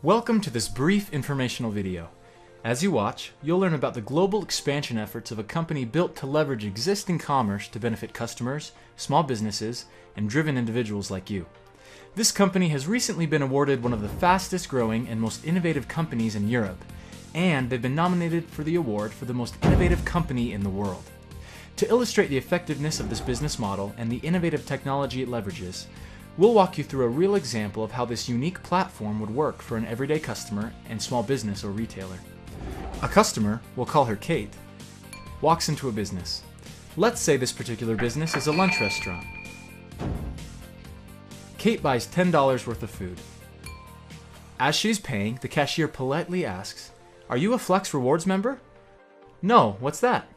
Welcome to this brief informational video. As you watch, you'll learn about the global expansion efforts of a company built to leverage existing commerce to benefit customers, small businesses, and driven individuals like you. This company has recently been awarded one of the fastest growing and most innovative companies in Europe, and they've been nominated for the award for the most innovative company in the world. To illustrate the effectiveness of this business model and the innovative technology it leverages, we'll walk you through a real example of how this unique platform would work for an everyday customer and small business or retailer. A customer, we'll call her Kate, walks into a business. Let's say this particular business is a lunch restaurant. Kate buys $10 worth of food. As she's paying, the cashier politely asks, "Are you a Flex Rewards member?" "No, what's that?"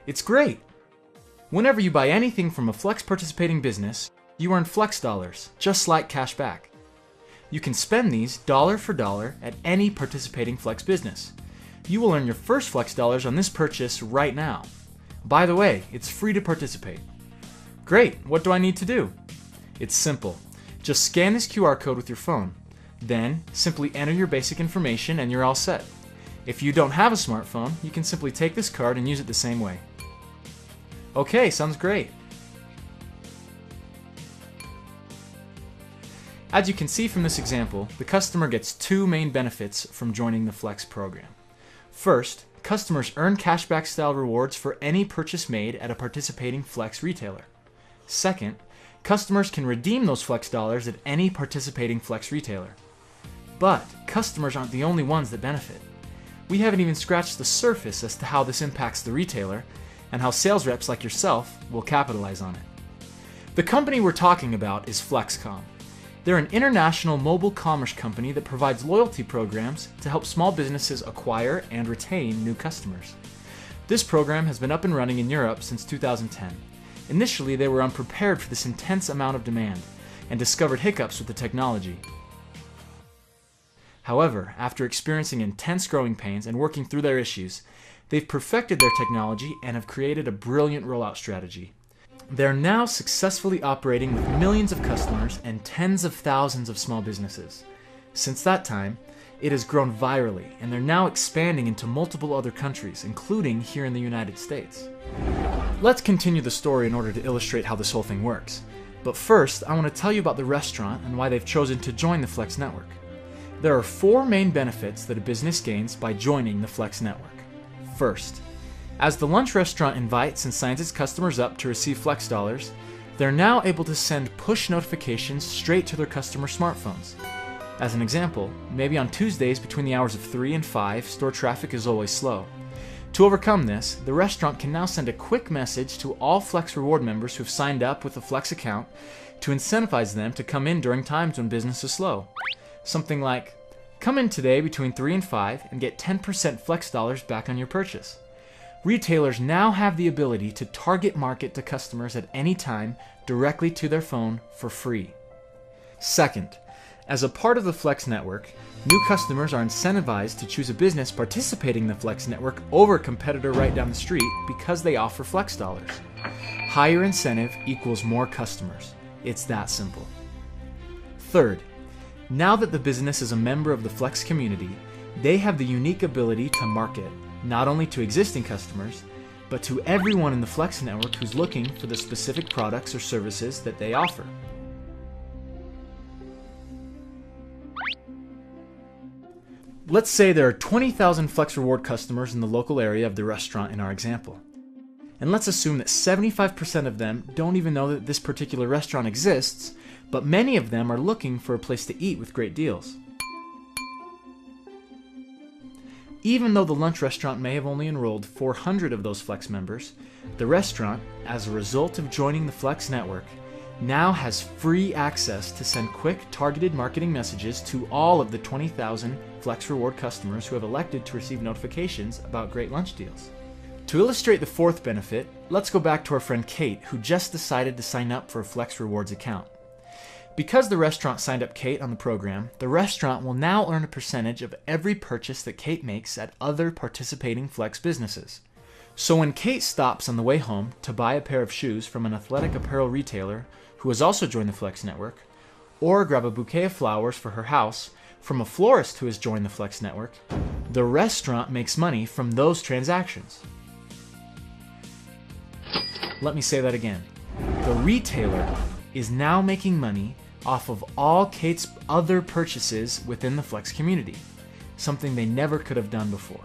"It's great. Whenever you buy anything from a Flex participating business, you earn Flex dollars, just like cash back. You can spend these dollar for dollar at any participating Flex business. You will earn your first Flex dollars on this purchase right now. By the way, it's free to participate." "Great, what do I need to do?" "It's simple. Just scan this QR code with your phone. Then, simply enter your basic information and you're all set. If you don't have a smartphone, you can simply take this card and use it the same way." "Okay, sounds great." As you can see from this example, the customer gets two main benefits from joining the Flex program. First, customers earn cashback style rewards for any purchase made at a participating Flex retailer. Second, customers can redeem those Flex dollars at any participating Flex retailer. But customers aren't the only ones that benefit. We haven't even scratched the surface as to how this impacts the retailer and how sales reps like yourself will capitalize on it. The company we're talking about is FlexKom. They're an international mobile commerce company that provides loyalty programs to help small businesses acquire and retain new customers. This program has been up and running in Europe since 2010. Initially, they were unprepared for this intense amount of demand and discovered hiccups with the technology. However, after experiencing intense growing pains and working through their issues, they've perfected their technology and have created a brilliant rollout strategy. They're now successfully operating with millions of customers and tens of thousands of small businesses. Since that time, it has grown virally, and they're now expanding into multiple other countries, including here in the United States. Let's continue the story in order to illustrate how this whole thing works. But first, I want to tell you about the restaurant and why they've chosen to join the Flex network. There are four main benefits that a business gains by joining the Flex network. First, as the lunch restaurant invites and signs its customers up to receive Flex dollars, they're now able to send push notifications straight to their customer smartphones. As an example, maybe on Tuesdays between the hours of 3 and 5, store traffic is always slow. To overcome this, the restaurant can now send a quick message to all Flex Reward members who've signed up with a Flex account to incentivize them to come in during times when business is slow. Something like, "Come in today between 3 and 5 and get 10% Flex dollars back on your purchase." Retailers now have the ability to target market to customers at any time directly to their phone for free. Second, as a part of the Flex network, new customers are incentivized to choose a business participating in the Flex network over a competitor right down the street because they offer Flex dollars. Higher incentive equals more customers. It's that simple. Third, now that the business is a member of the Flex community, they have the unique ability to market not only to existing customers, but to everyone in the Flex network who's looking for the specific products or services that they offer. Let's say there are 20,000 Flex Reward customers in the local area of the restaurant in our example. And let's assume that 75% of them don't even know that this particular restaurant exists, but many of them are looking for a place to eat with great deals. Even though the lunch restaurant may have only enrolled 400 of those Flex members, the restaurant, as a result of joining the Flex network, now has free access to send quick, targeted marketing messages to all of the 20,000 Flex Reward customers who have elected to receive notifications about great lunch deals. To illustrate the fourth benefit, let's go back to our friend Kate, who just decided to sign up for a Flex Rewards account. Because the restaurant signed up Kate on the program, the restaurant will now earn a percentage of every purchase that Kate makes at other participating Flex businesses. So when Kate stops on the way home to buy a pair of shoes from an athletic apparel retailer who has also joined the Flex network, or grab a bouquet of flowers for her house from a florist who has joined the Flex network, the restaurant makes money from those transactions. Let me say that again. The retailer is now making money off of all Kate's other purchases within the Flex community, something they never could have done before.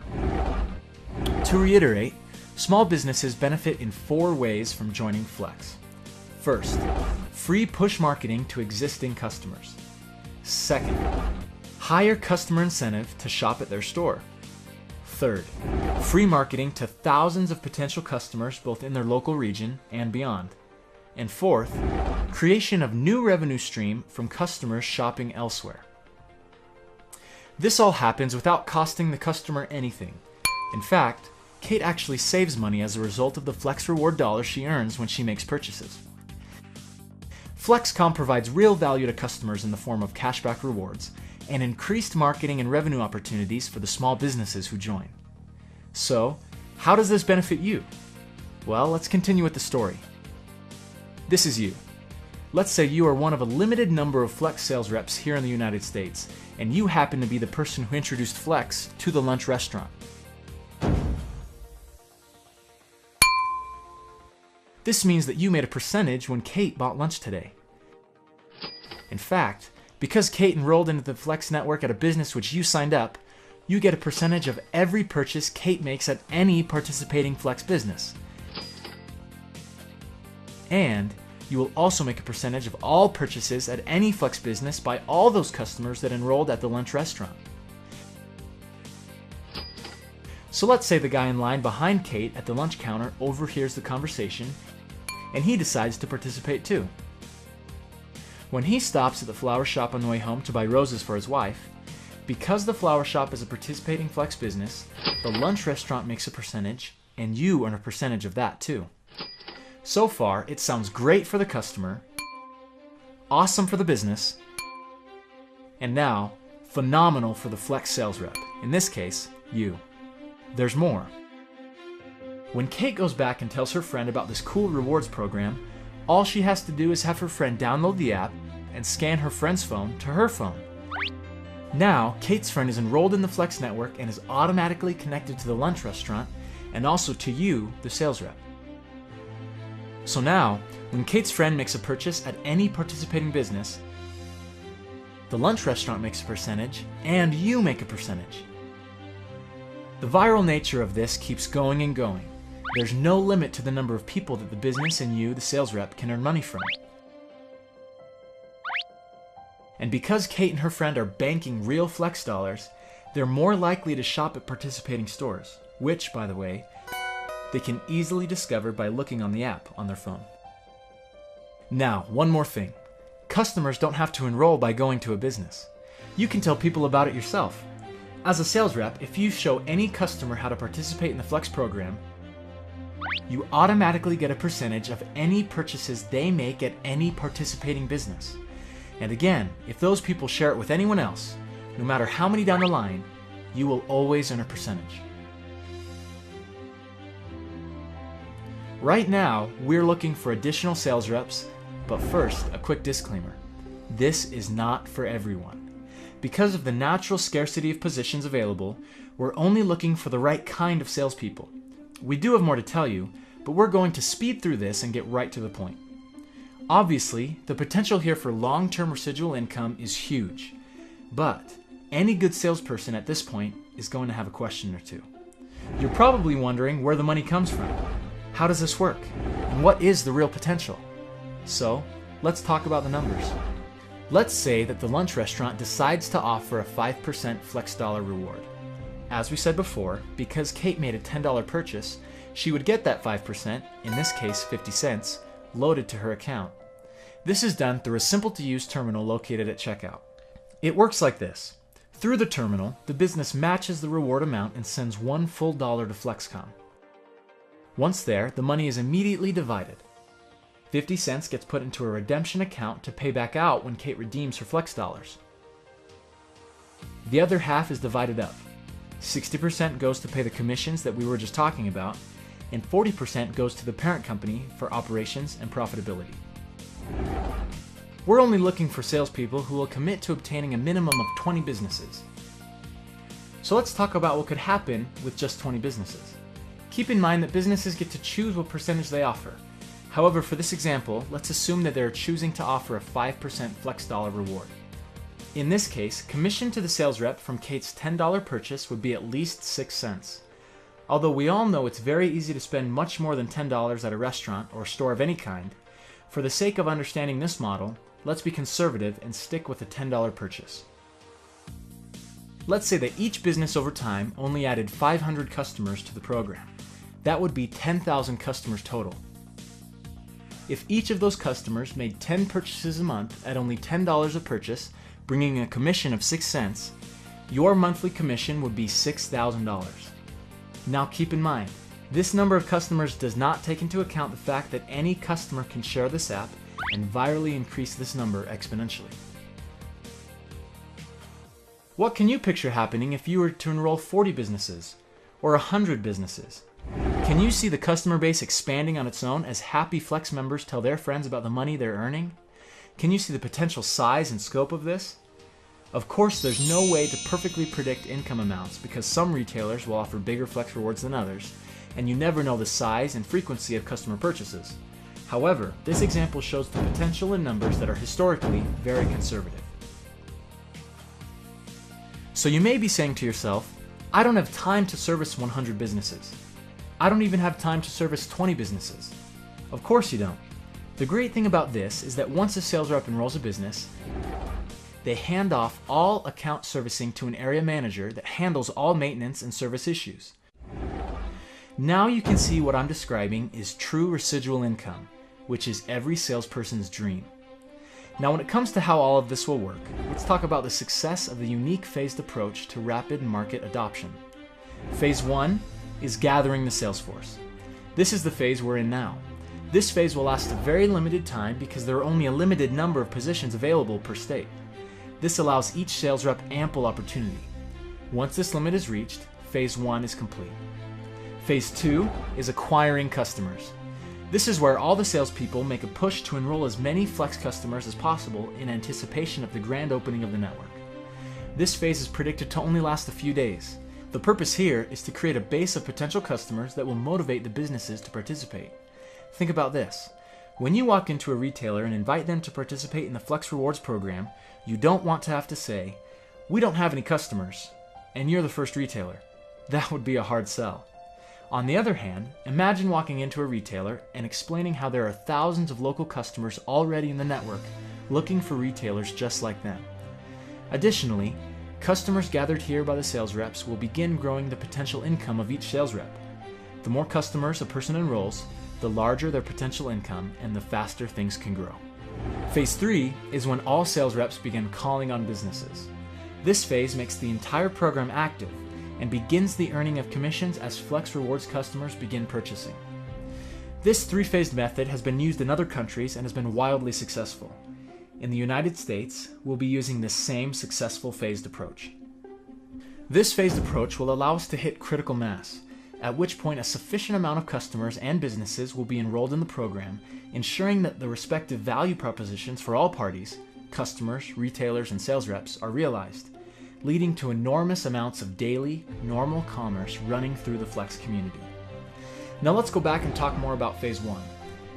To reiterate, small businesses benefit in 4 ways from joining Flex. First, free push marketing to existing customers. Second, higher customer incentive to shop at their store. Third, free marketing to thousands of potential customers both in their local region and beyond. And fourth, creation of new revenue stream from customers shopping elsewhere. This all happens without costing the customer anything. In fact, Kate actually saves money as a result of the Flex reward dollars she earns when she makes purchases. FlexKom provides real value to customers in the form of cashback rewards and increased marketing and revenue opportunities for the small businesses who join. So, how does this benefit you? Well, let's continue with the story. This is you. Let's say you are one of a limited number of Flex sales reps here in the United States, and you happen to be the person who introduced Flex to the lunch restaurant. This means that you made a percentage when Kate bought lunch today. In fact, because Kate enrolled into the Flex network at a business which you signed up, you get a percentage of every purchase Kate makes at any participating Flex business. And you will also make a percentage of all purchases at any Flex business by all those customers that enrolled at the lunch restaurant. So let's say the guy in line behind Kate at the lunch counter overhears the conversation and he decides to participate too. When he stops at the flower shop on the way home to buy roses for his wife, because the flower shop is a participating Flex business, the lunch restaurant makes a percentage and you earn a percentage of that too. So far, it sounds great for the customer, awesome for the business, and now phenomenal for the Flex sales rep, in this case, you. There's more. When Kate goes back and tells her friend about this cool rewards program, all she has to do is have her friend download the app and scan her friend's phone to her phone. Now, Kate's friend is enrolled in the Flex network and is automatically connected to the lunch restaurant and also to you, the sales rep. So now, when Kate's friend makes a purchase at any participating business, the lunch restaurant makes a percentage and you make a percentage. The viral nature of this keeps going and going. There's no limit to the number of people that the business and you, the sales rep, can earn money from. And because Kate and her friend are banking real Flex dollars, they're more likely to shop at participating stores, which, by the way, they can easily discover by looking on the app on their phone. Now, one more thing. Customers don't have to enroll by going to a business. You can tell people about it yourself. As a sales rep, if you show any customer how to participate in the Flex program, you automatically get a percentage of any purchases they make at any participating business. And again, if those people share it with anyone else, no matter how many down the line, you will always earn a percentage. Right now, we're looking for additional sales reps, but first, a quick disclaimer. This is not for everyone. Because of the natural scarcity of positions available, we're only looking for the right kind of salespeople. We do have more to tell you, but we're going to speed through this and get right to the point. Obviously, the potential here for long-term residual income is huge, but any good salesperson at this point is going to have a question or two. You're probably wondering where the money comes from. How does this work? And what is the real potential? So, let's talk about the numbers. Let's say that the lunch restaurant decides to offer a 5% Flex dollar reward. As we said before, because Kate made a $10 purchase, she would get that 5%, in this case 50 cents, loaded to her account. This is done through a simple-to-use terminal located at checkout. It works like this. Through the terminal, the business matches the reward amount and sends $1 full to FlexKom. Once there, the money is immediately divided. 50 cents gets put into a redemption account to pay back out when Kate redeems her Flex dollars. The other half is divided up. 60% goes to pay the commissions that we were just talking about, and 40% goes to the parent company for operations and profitability. We're only looking for salespeople who will commit to obtaining a minimum of 20 businesses. So let's talk about what could happen with just 20 businesses. Keep in mind that businesses get to choose what percentage they offer. However, for this example, let's assume that they're choosing to offer a 5% flex dollar reward. In this case, commission to the sales rep from Kate's $10 purchase would be at least 6 cents. Although we all know it's very easy to spend much more than $10 at a restaurant or store of any kind, for the sake of understanding this model, let's be conservative and stick with a $10 purchase. Let's say that each business over time only added 500 customers to the program. That would be 10,000 customers total. If each of those customers made 10 purchases a month at only $10 a purchase, bringing a commission of 6 cents, your monthly commission would be $6,000. Now keep in mind, this number of customers does not take into account the fact that any customer can share this app and virally increase this number exponentially. What can you picture happening if you were to enroll 40 businesses or 100 businesses? Can you see the customer base expanding on its own as happy Flex members tell their friends about the money they're earning? Can you see the potential size and scope of this? Of course, there's no way to perfectly predict income amounts because some retailers will offer bigger Flex rewards than others, and you never know the size and frequency of customer purchases. However, this example shows the potential in numbers that are historically very conservative. So you may be saying to yourself, I don't have time to service 100 businesses. I don't even have time to service 20 businesses. Of course you don't. The great thing about this is that once a sales rep enrolls a business, they hand off all account servicing to an area manager that handles all maintenance and service issues. Now you can see what I'm describing is true residual income, which is every salesperson's dream. Now when it comes to how all of this will work, let's talk about the success of the unique phased approach to rapid market adoption. Phase 1 is gathering the sales force. This is the phase we're in now. This phase will last a very limited time because there are only a limited number of positions available per state. This allows each sales rep ample opportunity. Once this limit is reached, phase 1 is complete. Phase 2 is acquiring customers. This is where all the salespeople make a push to enroll as many Flex customers as possible in anticipation of the grand opening of the network. This phase is predicted to only last a few days. The purpose here is to create a base of potential customers that will motivate the businesses to participate. Think about this. When you walk into a retailer and invite them to participate in the Flex Rewards program, you don't want to have to say, "We don't have any customers," and you're the first retailer. That would be a hard sell. On the other hand, imagine walking into a retailer and explaining how there are thousands of local customers already in the network looking for retailers just like them. Additionally, customers gathered here by the sales reps will begin growing the potential income of each sales rep. The more customers a person enrolls, the larger their potential income and the faster things can grow. Phase 3 is when all sales reps begin calling on businesses. This phase makes the entire program active and begins the earning of commissions as Flex Rewards customers begin purchasing. This 3-phased method has been used in other countries and has been wildly successful. In the United States, we'll be using the same successful phased approach. This phased approach will allow us to hit critical mass, at which point a sufficient amount of customers and businesses will be enrolled in the program, ensuring that the respective value propositions for all parties, customers, retailers, and sales reps, are realized, leading to enormous amounts of daily, normal commerce running through the Flex community. Now let's go back and talk more about phase 1,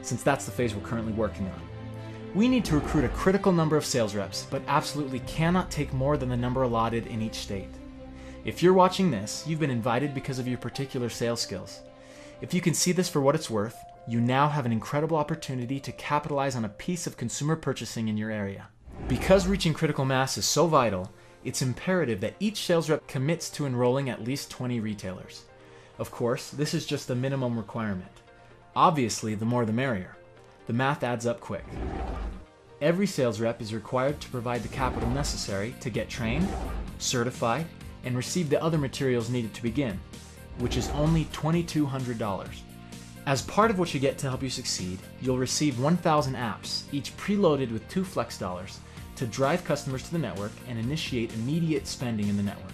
since that's the phase we're currently working on. We need to recruit a critical number of sales reps, but absolutely cannot take more than the number allotted in each state. If you're watching this, you've been invited because of your particular sales skills. If you can see this for what it's worth, you now have an incredible opportunity to capitalize on a piece of consumer purchasing in your area. Because reaching critical mass is so vital, it's imperative that each sales rep commits to enrolling at least 20 retailers. Of course, this is just a minimum requirement. Obviously, the more the merrier. The math adds up quick. Every sales rep is required to provide the capital necessary to get trained, certified, and receive the other materials needed to begin, which is only $2,200. As part of what you get to help you succeed, you'll receive 1,000 apps, each preloaded with 2 Flex dollars, to drive customers to the network and initiate immediate spending in the network.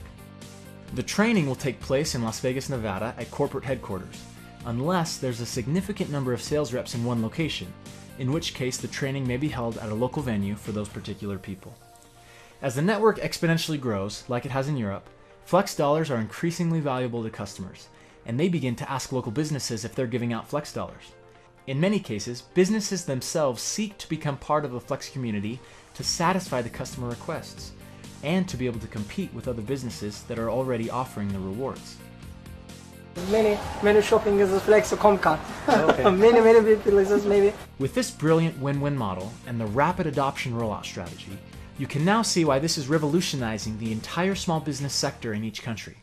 The training will take place in Las Vegas, Nevada at corporate headquarters, unless there's a significant number of sales reps in one location, in which case the training may be held at a local venue for those particular people. As the network exponentially grows, like it has in Europe, Flex dollars are increasingly valuable to customers, and they begin to ask local businesses if they're giving out Flex dollars. In many cases, businesses themselves seek to become part of a Flex community to satisfy the customer requests, and to be able to compete with other businesses that are already offering the rewards. Many shopping is a FlexKom card. Okay. many places maybe. With this brilliant win-win model and the rapid adoption rollout strategy, you can now see why this is revolutionizing the entire small business sector in each country.